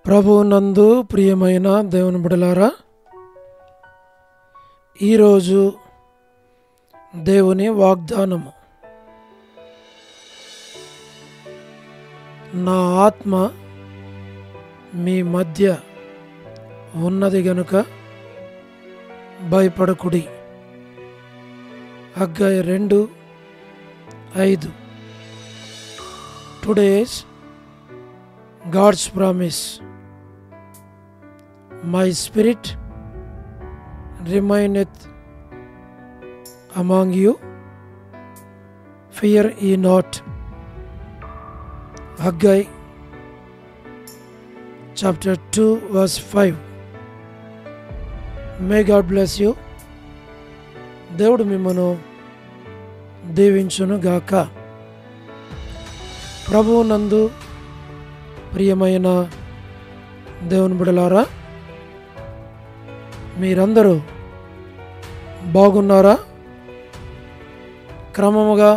ప్రభువునందు ప్రియమైన దేవుని బిడ్డలారా, ఈరోజు దేవుని వాగ్దానము. నా ఆత్మ మీ మధ్య ఉన్నది గనుక భయపడకుడి. Haggai 2:5. Today's God's promise. My spirit remaineth among you, fear ye not. Haggai chapter 2 verse 5. May God bless you. దేవుడు మిమ్మను దీవించును గాక. ప్రభువునందు ప్రియమైన దేవుని బిడ్డలారా, మీరందరూ బాగున్నారా? క్రమముగా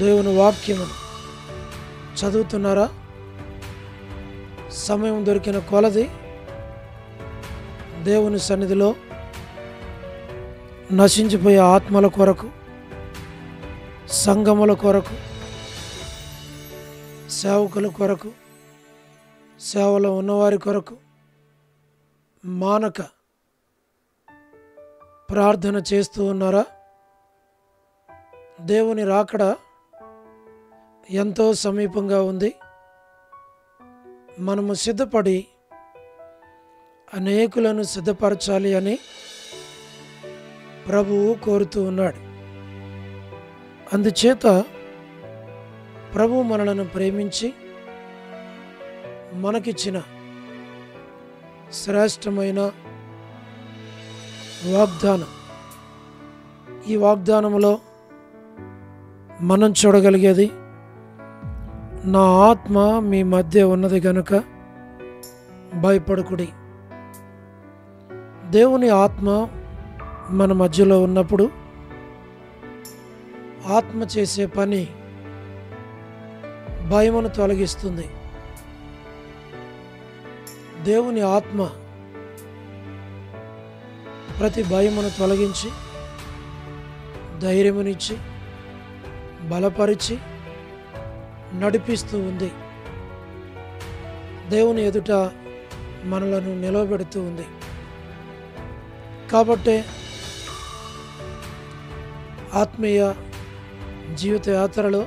దేవుని వాక్యము చదువుతున్నారా? సమయం దొరికిన కొలది దేవుని సన్నిధిలో నశించిపోయే ఆత్మల కొరకు, సంఘముల కొరకు, సేవకుల కొరకు, సేవలో ఉన్నవారి కొరకు మానక ప్రార్థన చేస్తూ ఉన్నారా? దేవుని రాకడ ఎంతో సమీపంగా ఉంది. మనము సిద్ధపడి అనేకులను సిద్ధపరచాలి అని ప్రభువు కోరుతూ ఉన్నాడు. అందుచేత ప్రభువు మనలను ప్రేమించి మనకిచ్చిన శ్రేష్టమైన వాగ్దానం. ఈ వాగ్దానంలో మనం చూడగలిగేది, నా ఆత్మ మీ మధ్య ఉన్నది గనుక భయపడకుడి. దేవుని ఆత్మ మన మధ్యలో ఉన్నప్పుడు ఆత్మ చేసే పని భయమును తొలగిస్తుంది. దేవుని ఆత్మ ప్రతి భయమును తొలగించి, ధైర్యమునిచ్చి, బలపరిచి నడిపిస్తూ ఉంది. దేవుని ఎదుట మనలను నిలవబెడుతూ ఉంది. కాబట్టే ఆత్మీయ జీవిత యాత్రలో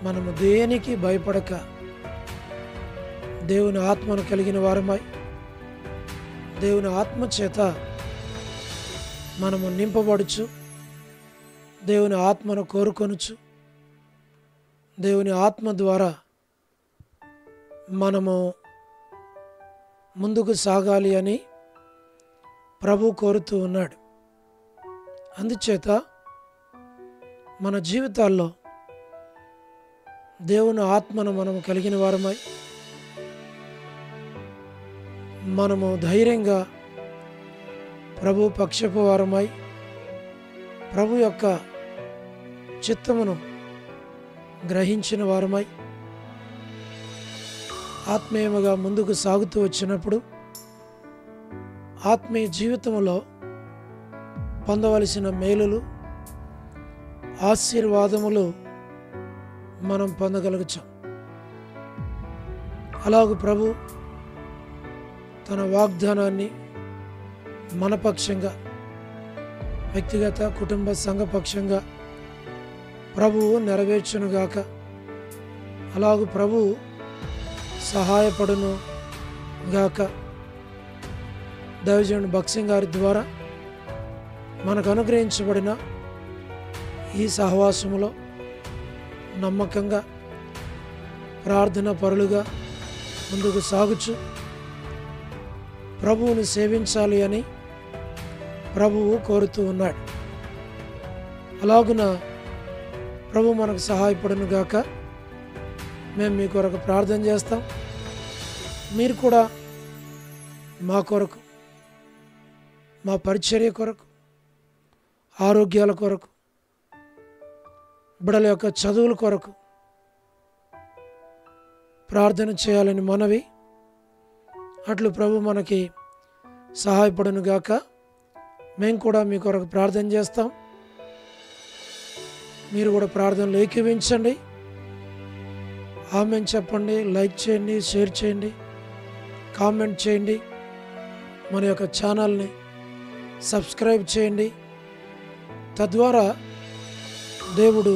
మనము దేనికి భయపడక దేవుని ఆత్మను కలిగిన వారమై, దేవుని ఆత్మ చేత మనము నింపబడుచు, దేవుని ఆత్మను కోరుకొనుచు, దేవుని ఆత్మ ద్వారా మనము ముందుకు సాగాలి అని ప్రభు కోరుతూ ఉన్నాడు. అందుచేత మన జీవితాల్లో దేవుని ఆత్మను మనము కలిగిన వారమై, మనము ధైర్యంగా ప్రభు పక్షపు వారమై, ప్రభు యొక్క చిత్తమును గ్రహించిన వారమై ఆత్మీయముగా ముందుకు సాగుతూ వచ్చినప్పుడు ఆత్మీయ జీవితంలో పొందవలసిన మేలులు, ఆశీర్వాదములు మనం పొందగలుగుతాం. అలాగూ ప్రభు తన వాగ్దానాన్ని మన పక్షంగా, వ్యక్తిగత కుటుంబ సంఘ పక్షంగా ప్రభువు నెరవేర్చునుగాక. అలాగూ ప్రభువు సహాయపడును గాక. దైవజనుడు భక్సింగ్ గారి ద్వారా మనకు అనుగ్రహించబడిన ఈ సహవాసములో నమ్మకంగా, ప్రార్థన పరులుగా ముందుకు సాగుచు ప్రభువుని సేవించాలి అని ప్రభువు కోరుతూ ఉన్నాడు. అలాగున ప్రభు మనకు సహాయపడును గాక. మేము మీ కొరకు ప్రార్థన చేస్తాం. మీరు కూడా మా కొరకు, మా పరిచర్య కొరకు, ఆరోగ్యాల కొరకు, బిడ్డల యొక్క చదువుల కొరకు ప్రార్థన చేయాలని మనవి. అట్లు ప్రభు మనకి సహాయపడును గాక. మేము కూడా మీ కొరకు ప్రార్థన చేస్తాం. మీరు కూడా ప్రార్థనలు ఏకీవించండి. ఆమేన్ చెప్పండి, లైక్ చేయండి, షేర్ చేయండి, కామెంట్ చేయండి. మన యొక్క ఛానల్ని సబ్స్క్రైబ్ చేయండి. తద్వారా దేవుడు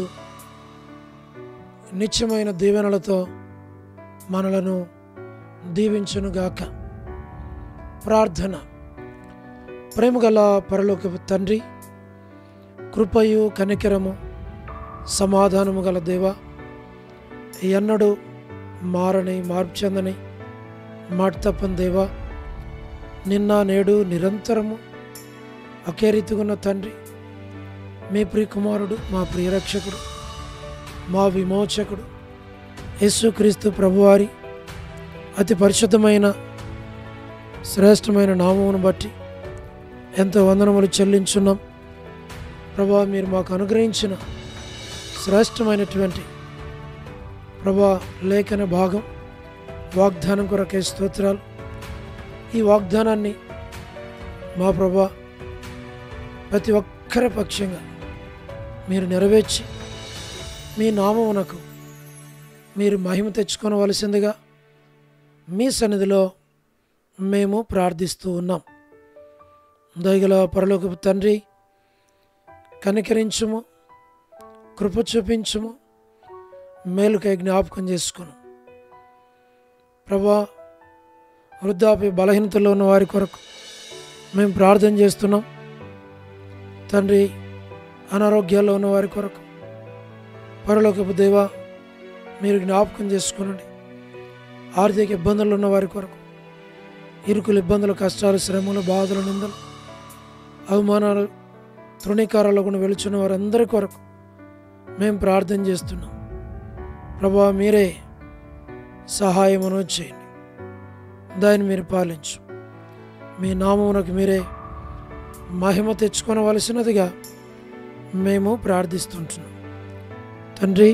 నిత్యమైన దీవెనలతో మనలను దీవించునుగాక. ప్రార్థన. ప్రేమగల పరలోకపు తండ్రి, కృపయు కనికరము సమాధానము గల దేవా, ఎన్నడూ మారని మార్పు చెందని మాట తప్పని దేవా, నిన్న నేడు నిరంతరము ఒకే రీతిగున్న తండ్రి, మీ ప్రియకుమారుడు, మా ప్రియరక్షకుడు, మా విమోచకుడు యేసుక్రీస్తు ప్రభువారి అతి పరిశుద్ధమైన శ్రేష్టమైన నామమును బట్టి ఎంతో వందనములు చెల్లించున్నాం. ప్రభా, మీరు మాకు అనుగ్రహించిన శ్రేష్టమైనటువంటి ప్రభా లేఖన భాగం, వాగ్దానం కొరకే స్తోత్రాలు. ఈ వాగ్దానాన్ని మా ప్రభా ప్రతి ఒక్కరి పక్షంగా మీరు నెరవేర్చి మీ నామమునకు మీరు మహిమ తెచ్చుకొనవలసిందిగా మీ సన్నిధిలో మేము ప్రార్థిస్తూ ఉన్నాం. దయగల పరలోకపు తండ్రి, కనికరించుము, కృప చూపించుము, మేలుకై జ్ఞాపకం చేసుకును. ప్రభా, వృద్ధాప్య బలహీనతలో ఉన్న వారి కొరకు మేము ప్రార్థన చేస్తున్నాం. తండ్రి, అనారోగ్యాల్లో ఉన్న వారి కొరకు పరలోకపు దేవా మీరు జ్ఞాపకం చేసుకునండి. ఆర్థిక ఇబ్బందులు ఉన్న వారి కొరకు, ఇరుకులు, ఇబ్బందులు, కష్టాలు, శ్రమలు, బాధలు, నిందలు, అవమానాలు, తృణీకారాలు కూడా వెలుచున్న వారందరి కొరకు మేము ప్రార్థన చేస్తున్నాం. ప్రభా, మీరే సహాయమును చేయండి. దాన్ని మీరు పాలించు. మీ నామమునకు మీరే మహిమ తెచ్చుకొనవలసినదిగా మేము ప్రార్థిస్తుంటున్నాం. తండ్రి,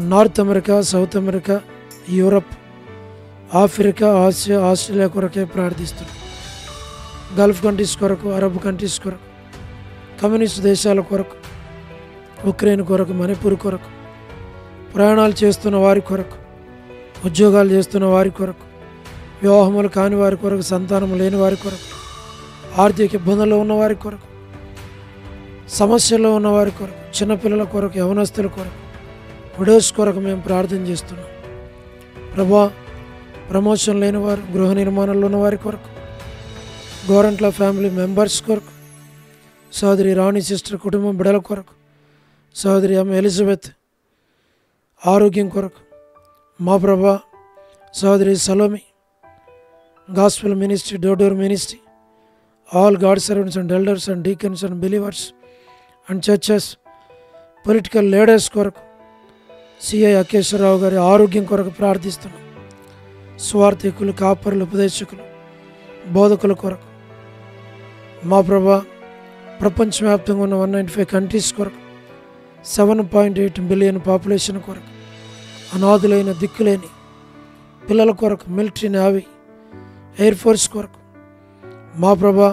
north America, south America, Europe, Africa, Asia, Australia కొరకే ప్రార్థిస్తున్నాం. గల్ఫ్ కంట్రీస్ కొరకు, అరబ్ కంట్రీస్ కొరకు, కమ్యూనిస్ట్ దేశాల కొరకు, ఉక్రెయిన్ కొరకు, మణిపూర్ కొరకు, ప్రయాణాలు చేస్తున్న వారి కొరకు, ఉద్యోగాలు చేస్తున్న వారి కొరకు, వివాహములు కాని వారి కొరకు, సంతానం లేని వారి కొరకు, ఆర్థిక ఇబ్బందుల్లో ఉన్న వారి కొరకు, సమస్యల్లో ఉన్న వారి కొరకు, చిన్నపిల్లల కొరకు, యవనస్తుల కొరకు, విడోస్ కొరకు మేము ప్రార్థన చేస్తున్నాం. ప్రభా, ప్రమోషన్ లేని వారు, గృహ నిర్మాణంలో ఉన్న వారి కొరకు, గోరంట్ల ఫ్యామిలీ మెంబర్స్ కొరకు, సోదరి రాణి సిస్టర్ కుటుంబం బిడల కొరకు, సోదరి అమ్మ ఎలిజబెత్ ఆరోగ్యం కొరకు, మా ప్రభా సోదరి Salomi, gospel ministry, door ministry, all God servants and elders and deacons and believers and churches, political leaders కొరకు, సిఐ అకేశ్వరరావు గారి ఆరోగ్యం కొరకు ప్రార్థిస్తున్నాం. స్వార్థికులు, కాపరులు, ఉపదేశకులు, బోధకుల కొరకు, మా ప్రభా ప్రపంచవ్యాప్తంగా ఉన్న 195 కంట్రీస్ కొరకు, 7.8 బిలియన్ పాపులేషన్ కొరకు, అనాథులైన దిక్కులేని పిల్లల కొరకు, మిలిటరీ, నేవీ, ఎయిర్ ఫోర్స్ కొరకు, మా ప్రభా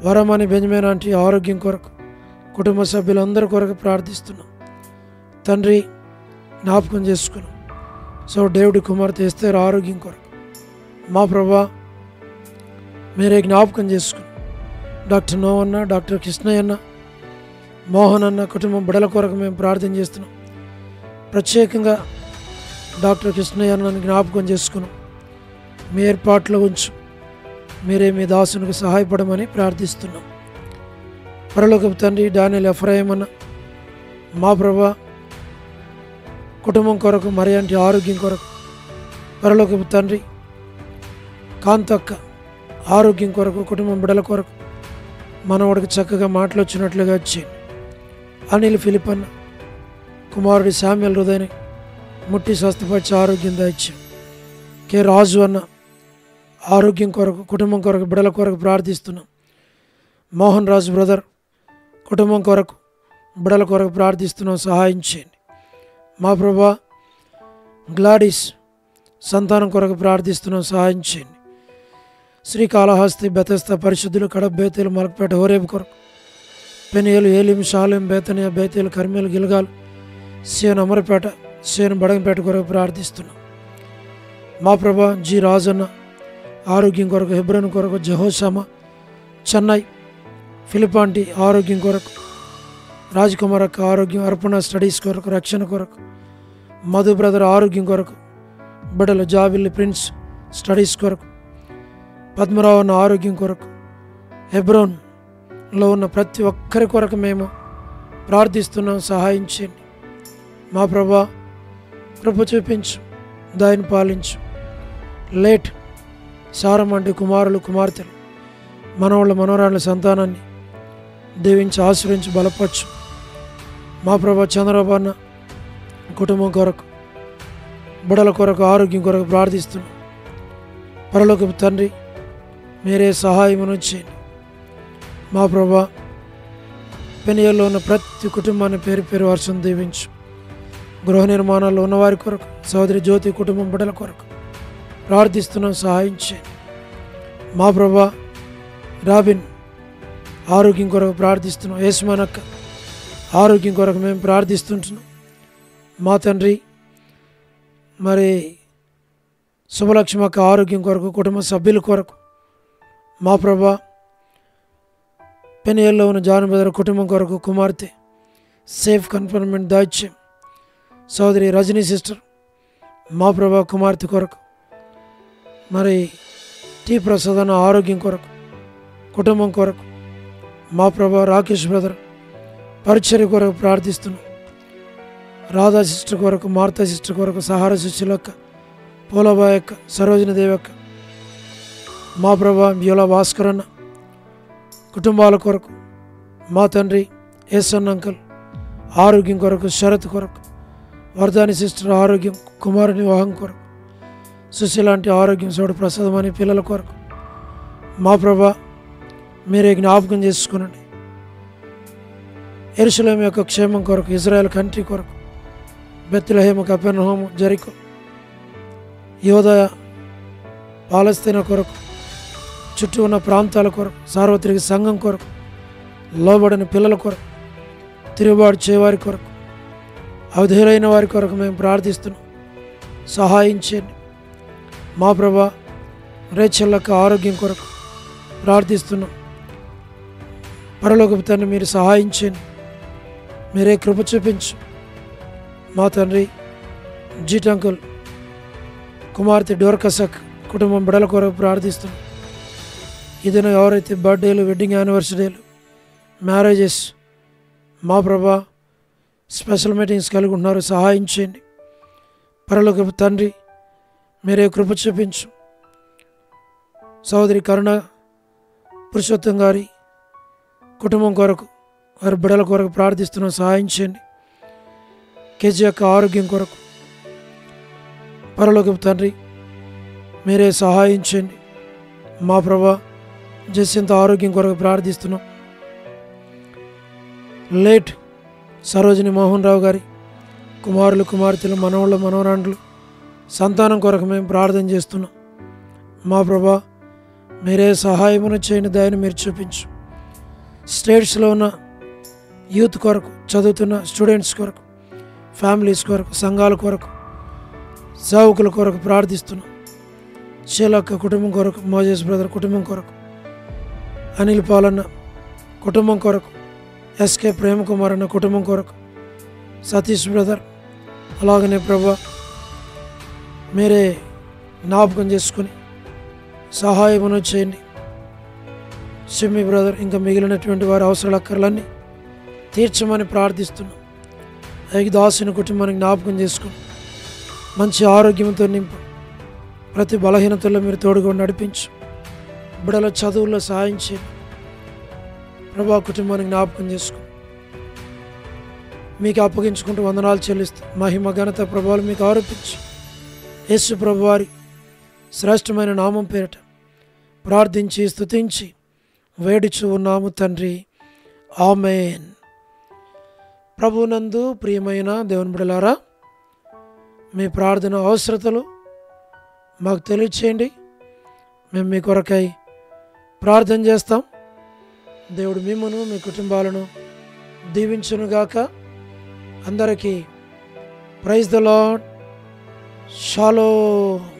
వరమణి బెంజమిన్ ఆంటీ ఆరోగ్యం కొరకు, కుటుంబ సభ్యులందరి కొరకు ప్రార్థిస్తున్నాం. తండ్రి, జ్ఞాపకం చేసుకున్నాం. సో డేవిడ్ కుమార్తె ఎస్తేర్ ఆరోగ్యం కొరకు, మా ప్రభా మీరే జ్ఞాపకం చేసుకున్నాం. డాక్టర్ నోవన్న, డాక్టర్ కృష్ణయ్య అన్న, మోహన్ అన్న కుటుంబం బిడల కొరకు మేము ప్రార్థన చేస్తున్నాం. ప్రత్యేకంగా డాక్టర్ కృష్ణయ్య అన్నని జ్ఞాపకం చేసుకున్నాం. మీ ఏర్పాట్లో ఉంచు, మీరే మీ దాసునికి సహాయపడమని ప్రార్థిస్తున్నాం. పరలోకపు తండ్రి, డానియల్ ఎఫ్రాయిం అన్న, మా ప్రభా కుటుంబం కొరకు, మరి అంటే ఆరోగ్యం కొరకు, పరలోకపు తండ్రి కాంతక్క ఆరోగ్యం కొరకు, కుటుంబం బిడల కొరకు, మనవాడికి చక్కగా మాటలు వచ్చినట్లుగా వచ్చేయండి. అనిల్ ఫిలిప్ అన్న కుమారుడి శామ్యుల్ హృదయని ముట్టి స్వస్థపరిచి ఆరోగ్యం దయచేయండి. కె రాజు అన్న ఆరోగ్యం కొరకు, కుటుంబం కొరకు, బిడల కొరకు ప్రార్థిస్తున్నాం. మోహన్ రాజు బ్రదర్ కుటుంబం కొరకు, బిడల కొరకు ప్రార్థిస్తున్నాం. సహాయం చేయండి. మా ప్రభా గ్లాడిస్ సంతానం కొరకు ప్రార్థిస్తున్నాం, సహాయం చేయండి. శ్రీకాళహస్తి, బెతస్తా, పరిశుద్ధులు, కడప, బేతేలు, మలకపేట, హోరేబు కొరకు, పెనియలు, ఏలిం, షాలేం, బేతనియా, బేతేలు, కర్మేలు, గిల్గాల్, సేను, అమరపేట, సేను, బడగంపేట కొరకు ప్రార్థిస్తున్నాం. మా ప్రభా జి రాజన్న ఆరోగ్యం కొరకు, హెబ్రోన్ కొరకు, జహోషామ, చెన్నై, ఫిలిపాంటి ఆరోగ్యం కొరకు, రాజ్కుమార్ అక్క ఆరోగ్యం, అర్పణ స్టడీస్ కొరకు, రక్షణ కొరకు, మధు బ్రదర్ ఆరోగ్యం కొరకు, బిడ్డలు జాబిల్లి ప్రిన్స్ స్టడీస్ కొరకు, పద్మరావు అన్న ఆరోగ్యం కొరకు, హెబ్రోన్లో ఉన్న ప్రతి ఒక్కరి కొరకు మేము ప్రార్థిస్తున్నాం, సహాయం చేయండి. మా ప్రభా కృప చూపించు, దాన్ని పాలించు. లేట్ సారమంటి కుమారులు, కుమార్తెలు, మనవాళ్ళ, మనవరాళ్ళ సంతానాన్ని దీవించి ఆశ్రయించి బలపరచు. మా ప్రభా చంద్రబాబు అన్న కుటుంబం కొరకు, బిడ్డల కొరకు, ఆరోగ్యం కొరకు ప్రార్థిస్తున్నాం. పరలోకపు తండ్రి, మీరే సహాయమును చేయండి. మా ప్రభా పెనియల్లో ఉన్న ప్రతి కుటుంబాన్ని పేరు పేరు వర్షం దీవించు. గృహ నిర్మాణాల్లో ఉన్నవారి కొరకు, సోదరి జ్యోతి కుటుంబం బిడ్డల కొరకు ప్రార్థిస్తున్నాం, సహాయం చేయండి. మా ప్రభా రాబిన్ ఆరోగ్యం కొరకు ప్రార్థిస్తున్నాం. యేసుమానక్క ఆరోగ్యం కొరకు మేము ప్రార్థిస్తుంటున్నాం. మా తండ్రి మరి శుభలక్ష్మక్క ఆరోగ్యం కొరకు, కుటుంబ సభ్యుల కొరకు, మా ప్రభా పెనియల్లో ఉన్న జాన్ బెదర్ కుటుంబం కొరకు, కుమార్తె సేఫ్ కన్ఫర్మెంట్ దాయిత్యం, సోదరి రజనీ సిస్టర్, మా ప్రభా కుమార్తె కొరకు, మరి టీ ప్రసాద్ అన్న ఆరోగ్యం కొరకు, కుటుంబం కొరకు, మా ప్రభా రాకేష్ బ్రదర్ పరిచర్య కొరకు ప్రార్థిస్తున్నాం. రాధా సిస్టర్ కొరకు, మార్తా సిస్టర్ కొరకు, సహార శిష్యులక్క, పోలబాయ్ అక్క, సరోజిని దేవక్క, మా ప్రభా బ్యూలా భాస్కర్ అన్న కుటుంబాల కొరకు, మా తండ్రి ఏసన్ అంకల్ ఆరోగ్యం కొరకు, శరత్ కొరకు, వర్ధాని సిస్టర్ ఆరోగ్యం, కుమారుని వివాహం కొరకు, సుశీలాంటి ఆరోగ్యం, సోడు ప్రసాదం అనే పిల్లల కొరకు, మా ప్రభా మీరే జ్ఞాపకం చేసుకునండి. యెరూషలేము యొక్క క్షేమం కొరకు, ఇజ్రాయెల్ కంట్రీ కొరకు, బెత్లెహేము, కపెర్నహూము, జెరికో, యోదయ, పాలస్తీనా కొరకు, చుట్టూ ఉన్న ప్రాంతాల కొరకు, సార్వత్రిక సంఘం కొరకు, లోబడిన పిల్లల కొరకు, తిరుగుబాటు చేయవారి కొరకు, అవధేయులైన వారి కొరకు మేము ప్రార్థిస్తున్నాం, సహాయం చేయండి. మా ప్రభా రేచెల్లక్క ఆరోగ్యం కొరకు ప్రార్థిస్తున్నాం. పరలోకపు తండ్రి, మీరు సహాయం చేయండి, మీరే కృప చూపించు. మా తండ్రి జీట్ అంకుల్ కుమార్తె డోర్కసక్ కుటుంబం బిడల కొరకు ప్రార్థిస్తున్నాం. ఇదిన ఎవరైతే బర్త్డేలు, వెడ్డింగ్ యానివర్సరీలు, మ్యారేజెస్, మా ప్రభా స్పెషల్ మీటింగ్స్ కలిగి ఉన్నారు, సహాయం చేయండి. పరలోకపు తండ్రి, మీరే కృప చూపించు. సోదరి కరుణ పురుషోత్తం గారి కుటుంబం కొరకు, వారి బిడల కొరకు ప్రార్థిస్తున్నాం, సహాయం చేయండి. కేజీ యొక్క ఆరోగ్యం కొరకు, పరలోకపు తండ్రి, మీరే సహాయం చేయండి. మా ప్రభా జస్యంత ఆరోగ్యం కొరకు ప్రార్థిస్తున్నాం. లేట్ సరోజిని మోహన్ రావు గారి కుమారులు, కుమార్తెలు, మనవళ్ళు, మనవరాండ్లు సంతానం కొరకు మేము ప్రార్థన చేస్తున్నాం. మా ప్రభా మీరే సహాయమును చేయని దయను మీరు చూపించు. స్టేట్స్లో ఉన్న యూత్ కొరకు, చదువుతున్న స్టూడెంట్స్ కొరకు, ఫ్యామిలీస్ కొరకు, సంఘాల కొరకు, సేవకుల కొరకు ప్రార్థిస్తున్నాం. షీలక్క కుటుంబం కొరకు, మోజేస్ బ్రదర్ కుటుంబం కొరకు, అనిల్ పాలన్న కుటుంబం కొరకు, ఎస్కే ప్రేమకుమార్ అన్న కుటుంబం కొరకు, సతీష్ బ్రదర్, అలాగనే ప్రభా మీరే జ్ఞాపకం చేసుకుని సహాయమును చేయండి. సిమ్మి బ్రదర్ ఇంకా మిగిలినటువంటి వారి అవసరాల అక్కర్లన్నీ తీర్చమని ప్రార్థిస్తున్నాం. దాసుని కుటుంబాన్ని జ్ఞాపకం చేసుకుని మంచి ఆరోగ్యంతో నింపు. ప్రతి బలహీనతల్లో మీరు తోడుగా నడిపించు. బిడ్డల చదువుల్లో సహాయం చేయండి. ప్రభా కుటుంబాన్ని జ్ఞాపకం చేసుకుని మీకు అప్పగించుకుంటూ వందనాలు చెల్లిస్తూ మహిమ, ఘనత, ప్రభావాలు మీకు ఆరోపించి యేసు ప్రభువారి శ్రేష్టమైన నామం పేరిట ప్రార్థించి స్తుతించి వేడుచు ఉన్నాము తండ్రి, ఆమేన్. ప్రభునందు ప్రియమైన దేవుని బిడ్డలారా, మీ ప్రార్థన అవసరతలు మాకు తెలియచేయండి. మేము మీ కొరకై ప్రార్థన చేస్తాం. దేవుడు మిమ్మును మీ కుటుంబాలను దీవించునుగాక. అందరికీ ప్రైజ్ ద లార్డ్. షాలోమ్.